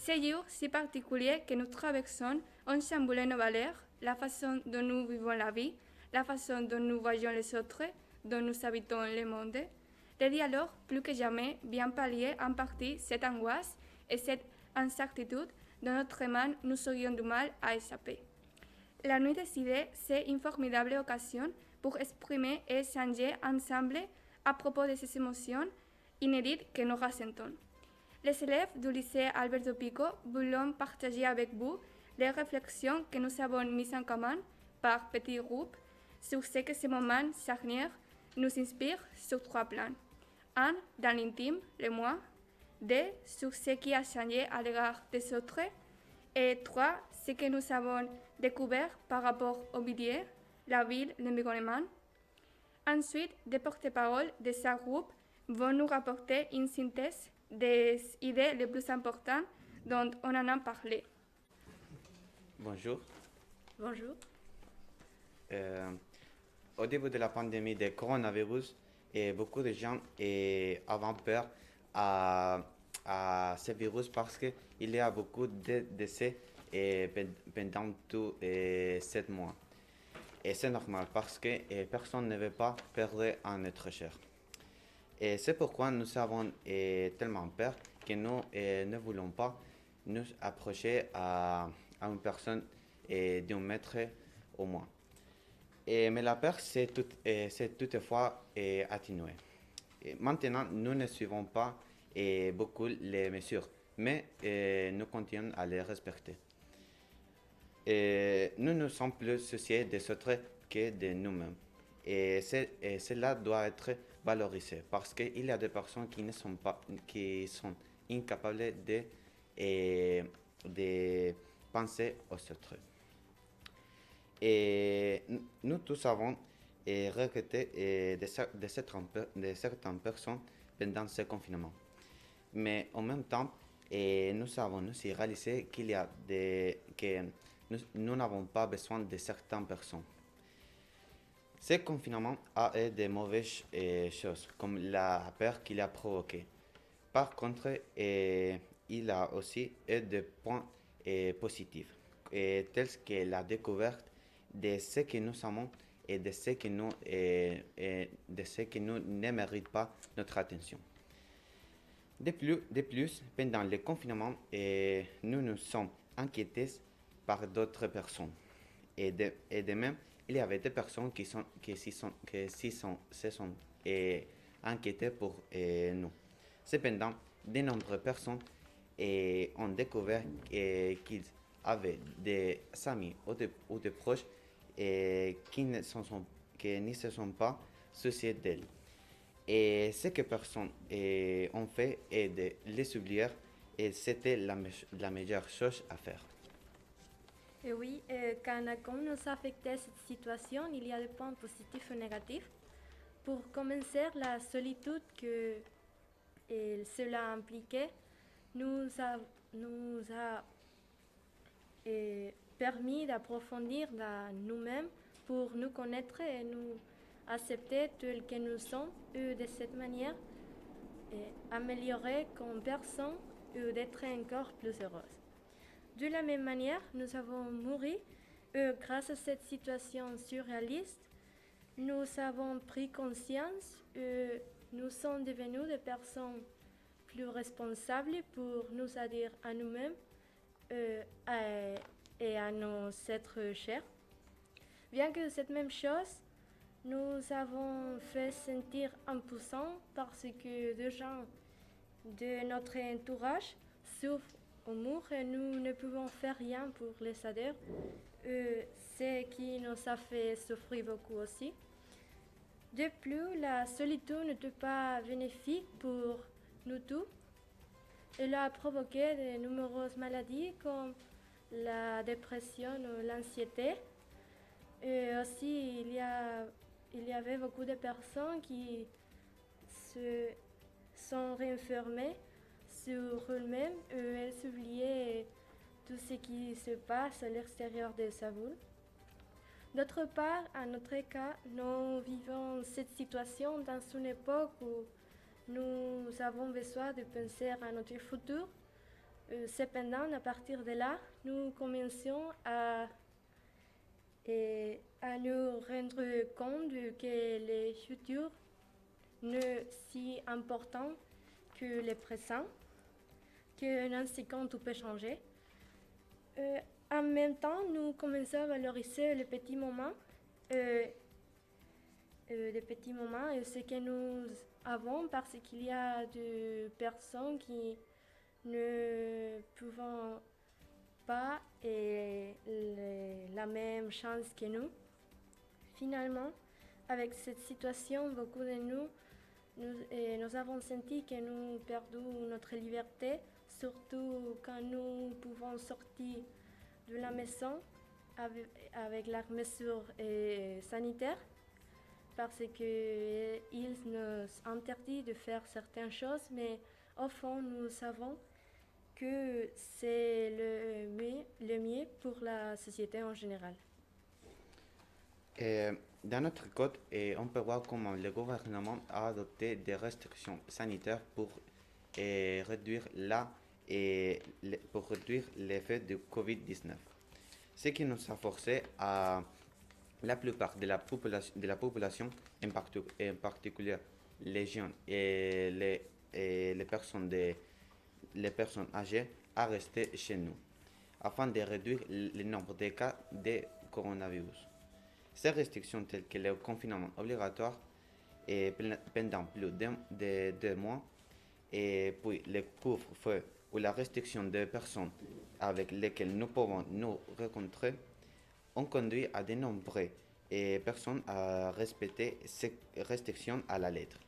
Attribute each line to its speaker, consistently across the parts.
Speaker 1: Ces jours si particuliers que nous traversons ont chamboulé nos valeurs, la façon dont nous vivons la vie, la façon dont nous voyons les autres, dont nous habitons le monde. Il est alors plus que jamais bien pallier en partie cette angoisse et cette incertitude dont notre main nous aurions du mal à échapper. La nuit des idées, c'est une formidable occasion pour exprimer et échanger ensemble à propos de ces émotions inédites que nous ressentons. Les élèves du lycée Alberto Pico voulons partager avec vous les réflexions que nous avons mises en commun par petits groupes sur ce que ces moments charnières nous inspirent sur 3 plans. 1. Dans l'intime, le moi. 2. Sur ce qui a changé à l'égard des autres. Et 3. Ce que nous avons découvert par rapport au milieu, la ville, l'environnement. Ensuite, des porte-paroles de ce groupe vont nous rapporter une synthèse des idées les plus importantes dont on en a parlé.
Speaker 2: Bonjour.
Speaker 3: Bonjour.
Speaker 2: Au début de la pandémie de coronavirus, beaucoup de gens avaient peur à ce virus parce qu'il y a beaucoup de décès pendant tous 7 mois. Et c'est normal parce que personne ne veut pas perdre un être cher. Et c'est pourquoi nous avons tellement peur que nous ne voulons pas nous approcher à une personne d'un mètre au moins. Mais la peur, c'est toutefois atténué. Maintenant, nous ne suivons pas beaucoup les mesures, mais nous continuons à les respecter. Nous nous sommes plus souciés des autres que de nous-mêmes. Et cela doit être valorisé parce qu'il y a des personnes qui sont incapables de penser aux autres. Et nous tous avons regretté de certaines personnes pendant ce confinement. Mais en même temps, nous avons aussi réalisé que nous n'avons pas besoin de certaines personnes. Ce confinement a eu de mauvaises choses, comme la peur qu'il a provoquée. Par contre, il a aussi eu des points positifs, tels que la découverte de ce que nous aimons et de ce que nous ne mérite pas notre attention. De plus, pendant le confinement, nous nous sommes inquiétés par d'autres personnes. Et de même, il y avait des personnes qui se sont inquiétées pour nous. Cependant, de nombreuses personnes ont découvert qu'ils avaient des amis ou des proches qui ne se sont pas souciés d'elles. Et ce que personne ont fait est de les oublier et c'était la meilleure chose à faire.
Speaker 3: Et oui, comme nous affectait cette situation, il y a des points positifs et négatifs. Pour commencer, la solitude que cela impliquait nous a permis d'approfondir dans nous-mêmes pour nous connaître et nous accepter tels que nous sommes et de cette manière améliorer comme personne et d'être encore plus heureuse. De la même manière, nous avons mouru grâce à cette situation surréaliste. Nous avons pris conscience et nous sommes devenus des personnes plus responsables pour nous aider à nous-mêmes et à nos êtres chers. Bien que cette même chose, nous avons fait sentir impuissants parce que des gens de notre entourage souffrent au mur et nous ne pouvons faire rien pour les aider, ce qui nous a fait souffrir beaucoup aussi. De plus, la solitude n'était pas bénéfique pour nous tous. Elle a provoqué de nombreuses maladies comme la dépression ou l'anxiété. Et aussi, il y avait beaucoup de personnes qui se sont renfermées sur elles-mêmes et elles oubliaient tout ce qui se passe à l'extérieur de sa bulle. D'autre part, à notre cas, nous vivons cette situation dans une époque où nous avons besoin de penser à notre futur, Cependant, à partir de là, nous commencions à nous rendre compte que le futur n'est si important que le présent, qu'en 5 ans tout peut changer. En même temps, nous commençons à valoriser les petits moments, ce que nous avons, parce qu'il y a des personnes qui ne peuvent pas la même chance que nous. Finalement, avec cette situation, beaucoup de nous avons senti que nous perdons notre liberté, surtout quand nous pouvons sortir de la maison avec la mesure sanitaire, parce qu'ils nous interdisent de faire certaines choses, mais au fond, nous savons que c'est le mieux pour la société en général.
Speaker 2: Dans notre code, on peut voir comment le gouvernement a adopté des restrictions sanitaires pour réduire l'effet du Covid-19. Ce qui nous a forcé à la plupart de la population, en particulier les jeunes et les personnes âgées, à rester chez nous, afin de réduire le nombre de cas de coronavirus. Ces restrictions telles que le confinement obligatoire pendant plus de 2 mois, et puis le couvre-feu ou la restriction des personnes avec lesquelles nous pouvons nous rencontrer, ont conduit à de nombreuses personnes à respecter ces restrictions à la lettre,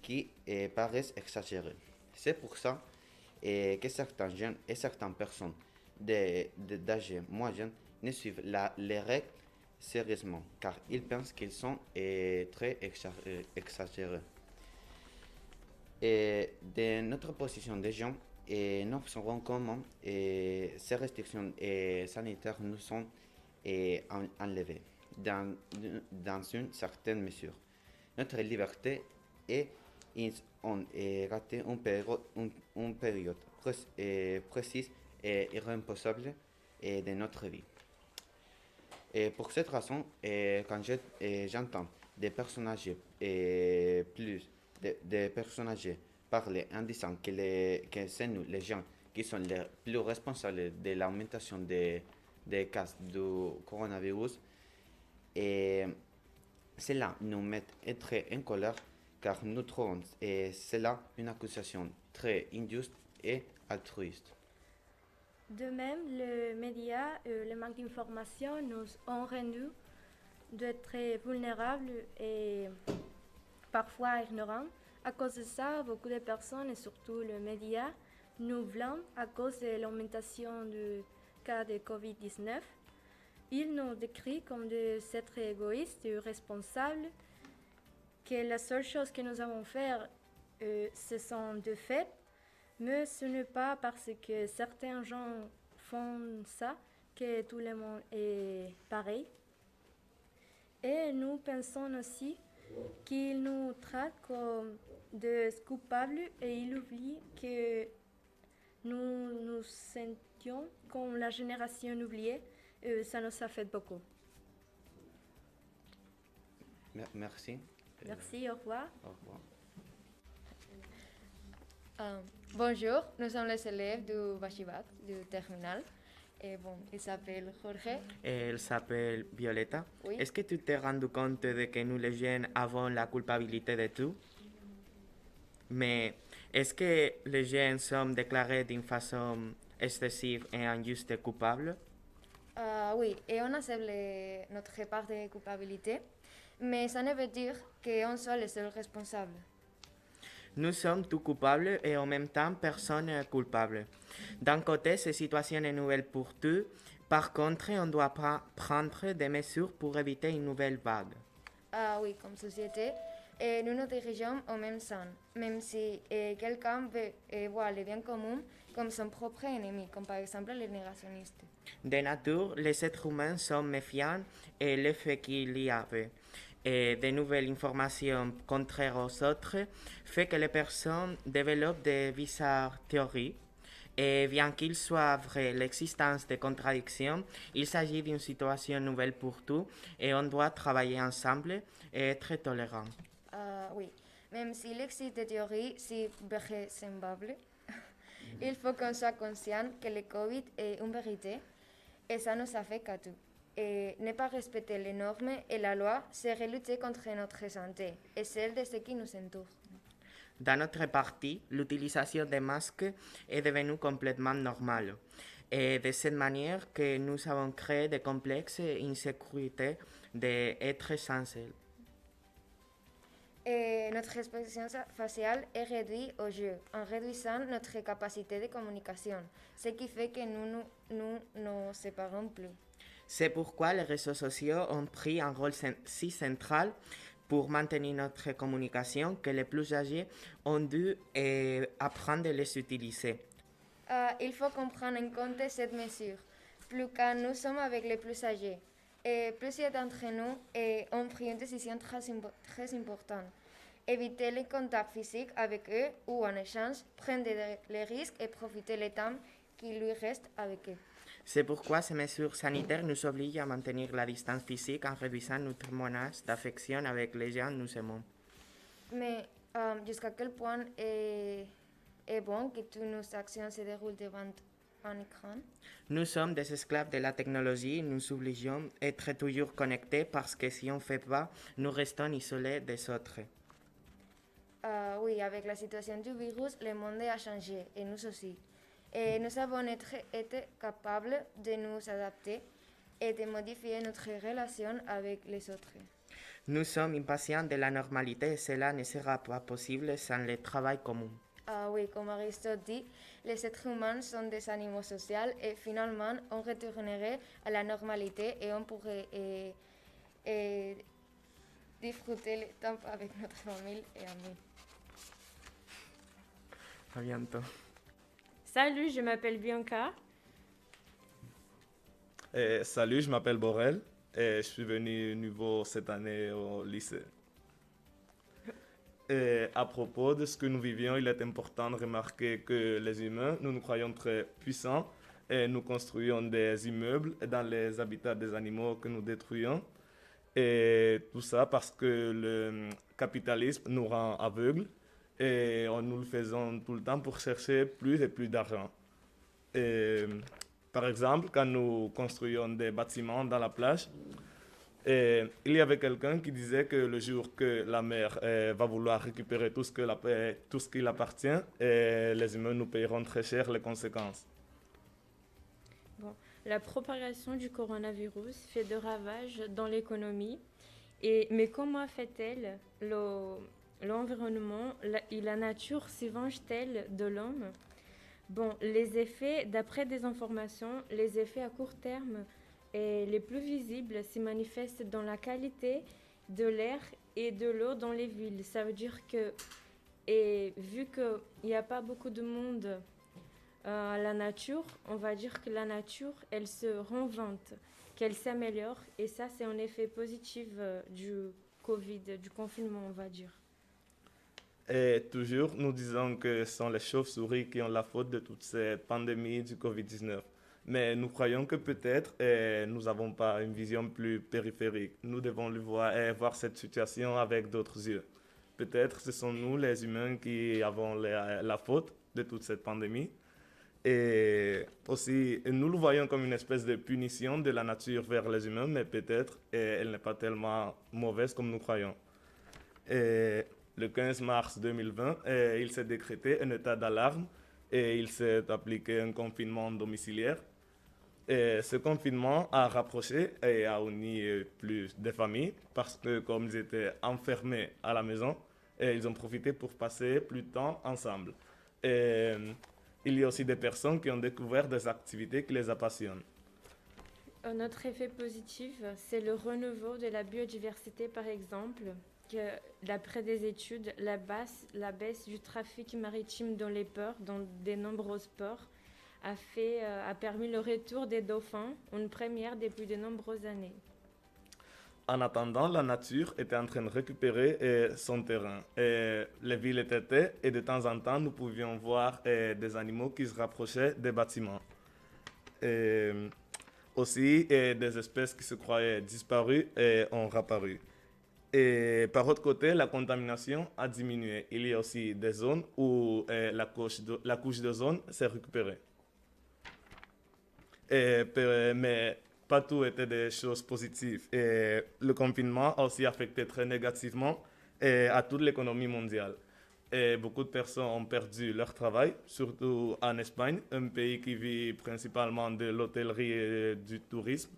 Speaker 2: qui paraissent exagérées. C'est pour ça que certains jeunes et certaines personnes d'âge moyen ne suivent les règles sérieusement, car ils pensent qu'ils sont très exagérés. De notre position de gens, nous observons comment ces restrictions sanitaires nous sont enlevées dans une certaine mesure. Notre liberté est en raté une période précise et irréimposable de notre vie. Et pour cette raison, quand j'entends des personnes âgées des personnes âgées parler en disant que c'est nous, les gens, qui sont les plus responsables de l'augmentation des cas du coronavirus, et cela nous met très en colère, car nous trouvons cela une accusation très injuste et altruiste.
Speaker 3: De même, les médias, le manque d'information nous ont rendu très vulnérables et parfois ignorants. À cause de ça, beaucoup de personnes, et surtout les médias, nous blâment à cause de l'augmentation du cas de Covid-19. Ils nous décrivent comme des êtres égoïstes et irresponsables, que la seule chose que nous avons fait, ce sont des faits, mais ce n'est pas parce que certains gens font ça que tout le monde est pareil. Et nous pensons aussi qu'ils nous traitent comme des coupables et ils oublient que nous nous sentions comme la génération oubliée. Ça nous a fait beaucoup.
Speaker 2: Merci.
Speaker 3: Merci, au revoir.
Speaker 2: Au revoir.
Speaker 4: Bonjour, nous sommes les élèves du Bachibac, du terminal. Et bon, il s'appelle Jorge.
Speaker 5: Elle s'appelle Violetta.
Speaker 4: Oui.
Speaker 5: Est-ce que tu t'es rendu compte de que nous les jeunes avons la culpabilité de tout? Mais est-ce que les jeunes sont déclarés d'une façon excessive et injuste et coupable?
Speaker 4: Oui, et on accepte notre part de culpabilité, mais ça ne veut dire qu'on soit les seuls responsables.
Speaker 5: Nous sommes tous coupables et en même temps personne n'est coupable. D'un côté, cette situation est nouvelle pour tous. Par contre, on doit prendre des mesures pour éviter une nouvelle vague.
Speaker 4: Oui, comme société, nous nous dirigeons au même sens, même si quelqu'un veut voir le bien commun comme son propre ennemi, comme par exemple les négationnistes.
Speaker 5: De nature, les êtres humains sont méfiants et le fait qu'il y avait de nouvelles informations contraires aux autres fait que les personnes développent de bizarres théories Et bien qu'il soit vrai l'existence de contradictions, il s'agit d'une situation nouvelle pour tous et on doit travailler ensemble et être tolérant.
Speaker 4: Oui, même s'il existe des théories si vraisemblables, il faut qu'on soit conscient que le Covid est une vérité et ça nous affecte à tous. Et ne pas respecter les normes et la loi serait lutter contre notre santé et celle de ceux qui nous entourent.
Speaker 5: Dans notre partie, l'utilisation des masques est devenue complètement normale. Et de cette manière que nous avons créé des complexes et insécurités d'être sans elle.
Speaker 4: Et notre expression faciale est réduite au jeu en réduisant notre capacité de communication, ce qui fait que nous nous séparons plus.
Speaker 5: C'est pourquoi les réseaux sociaux ont pris un rôle si central pour maintenir notre communication que les plus âgés ont dû apprendre à les utiliser.
Speaker 4: Il faut comprendre en compte cette mesure, plus quand nous sommes avec les plus âgés. Et plusieurs d'entre nous ont pris une décision très importante. Éviter les contacts physiques avec eux ou en échange, prendre les risques et profiter du temps qui lui reste avec eux.
Speaker 5: C'est pourquoi ces mesures sanitaires nous obligent à maintenir la distance physique en réduisant notre monage d'affection avec les gens que nous aimons.
Speaker 4: Mais jusqu'à quel point est bon que toutes nos actions se déroulent devant un écran?
Speaker 5: Nous sommes des esclaves de la technologie, nous obligeons à être toujours connectés parce que si on ne fait pas, nous restons isolés des autres.
Speaker 4: Oui, avec la situation du virus, le monde a changé et nous aussi. Et nous avons été capables de nous adapter et de modifier notre relation avec les autres.
Speaker 5: Nous sommes impatients de la normalité et cela ne sera pas possible sans le travail commun.
Speaker 4: Oui, comme Aristote dit, les êtres humains sont des animaux sociaux et finalement on retournerait à la normalité et on pourrait disfruter le temps avec notre famille et amis.
Speaker 5: À bientôt.
Speaker 6: Salut, je m'appelle Bianca.
Speaker 7: Salut, je m'appelle Borel et je suis venu nouveau cette année au lycée. Et à propos de ce que nous vivions, il est important de remarquer que les humains, nous nous croyons très puissants et nous construisons des immeubles dans les habitats des animaux que nous détruisons. Et tout ça parce que le capitalisme nous rend aveugles et nous le faisons tout le temps pour chercher plus et plus d'argent. Par exemple, quand nous construisons des bâtiments dans la plage, il y avait quelqu'un qui disait que le jour que la mer va vouloir récupérer tout ce qui l'appartient, les humains nous payeront très cher les conséquences.
Speaker 6: Bon, la propagation du coronavirus fait de ravages dans l'économie, mais comment fait-elle l'environnement et la nature se vengent-elles de l'homme? Bon, d'après des informations, les effets à court terme et les plus visibles se manifestent dans la qualité de l'air et de l'eau dans les villes. Ça veut dire que, vu qu'il n'y a pas beaucoup de monde à la nature, on va dire que la nature, elle se réinvente, qu'elle s'améliore. Et ça, c'est un effet positif du Covid, du confinement, on va dire.
Speaker 7: Et toujours, nous disons que ce sont les chauves-souris qui ont la faute de toute cette pandémie du Covid-19. Mais nous croyons que peut-être nous n'avons pas une vision plus périphérique. Nous devons voir cette situation avec d'autres yeux. Peut-être ce sont nous, les humains, qui avons la faute de toute cette pandémie. Et aussi, nous le voyons comme une espèce de punition de la nature vers les humains, mais peut-être elle n'est pas tellement mauvaise comme nous croyons. Et le 15 mars 2020, il s'est décrété un état d'alarme et il s'est appliqué un confinement domiciliaire. Et ce confinement a rapproché et a uni plus de familles parce que comme ils étaient enfermés à la maison, ils ont profité pour passer plus de temps ensemble. Et il y a aussi des personnes qui ont découvert des activités qui les passionnent.
Speaker 6: Un autre effet positif, c'est le renouveau de la biodiversité, par exemple, que d'après des études, la baisse du trafic maritime dans les ports, dans de nombreux ports, a permis le retour des dauphins, une première depuis de nombreuses années.
Speaker 7: En attendant, la nature était en train de récupérer son terrain. Les villes étaient et de temps en temps, nous pouvions voir des animaux qui se rapprochaient des bâtiments. Aussi, des espèces qui se croyaient disparues ont réapparu. Et par autre côté, la contamination a diminué. Il y a aussi des zones où la couche d'ozone s'est récupérée. Mais pas tout était des choses positives. Et le confinement a aussi affecté très négativement à toute l'économie mondiale. Et beaucoup de personnes ont perdu leur travail, surtout en Espagne, un pays qui vit principalement de l'hôtellerie et du tourisme.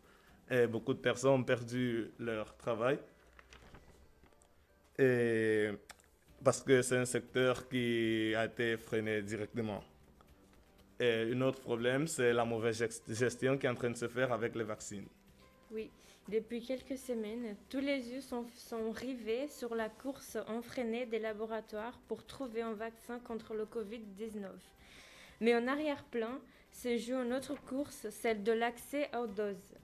Speaker 7: Et beaucoup de personnes ont perdu leur travail. Et parce que c'est un secteur qui a été freiné directement. Et un autre problème, c'est la mauvaise gestion qui est en train de se faire avec les vaccins.
Speaker 6: Oui, depuis quelques semaines, tous les yeux sont rivés sur la course effrénée des laboratoires pour trouver un vaccin contre le Covid-19. Mais en arrière-plan se joue une autre course, celle de l'accès aux doses.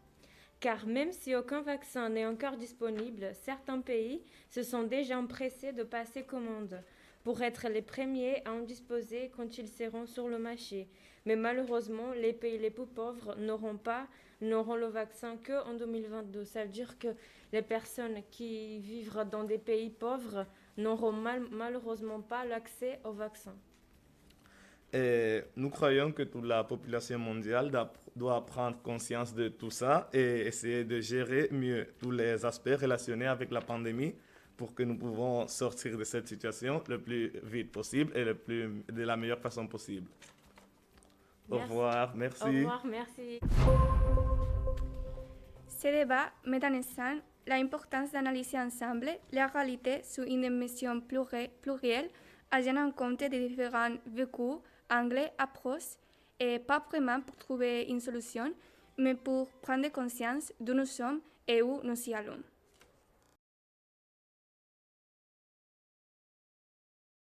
Speaker 6: Car même si aucun vaccin n'est encore disponible, certains pays se sont déjà empressés de passer commande pour être les premiers à en disposer quand ils seront sur le marché. Mais malheureusement, les pays les plus pauvres n'auront le vaccin qu'en 2022. Ça veut dire que les personnes qui vivent dans des pays pauvres n'auront malheureusement pas l'accès au vaccin.
Speaker 7: Et nous croyons que toute la population mondiale doit prendre conscience de tout ça et essayer de gérer mieux tous les aspects relationnés avec la pandémie pour que nous pouvons sortir de cette situation le plus vite possible et de la meilleure façon possible.
Speaker 6: Merci.
Speaker 7: Au revoir, merci.
Speaker 6: Au revoir, merci.
Speaker 1: Ce débat met en scène l'importance d'analyser ensemble la réalité sous une dimension plurielle, ayant en compte des différents vécus, angles, approches, et pas vraiment pour trouver une solution, mais pour prendre conscience d'où nous sommes et où nous y allons.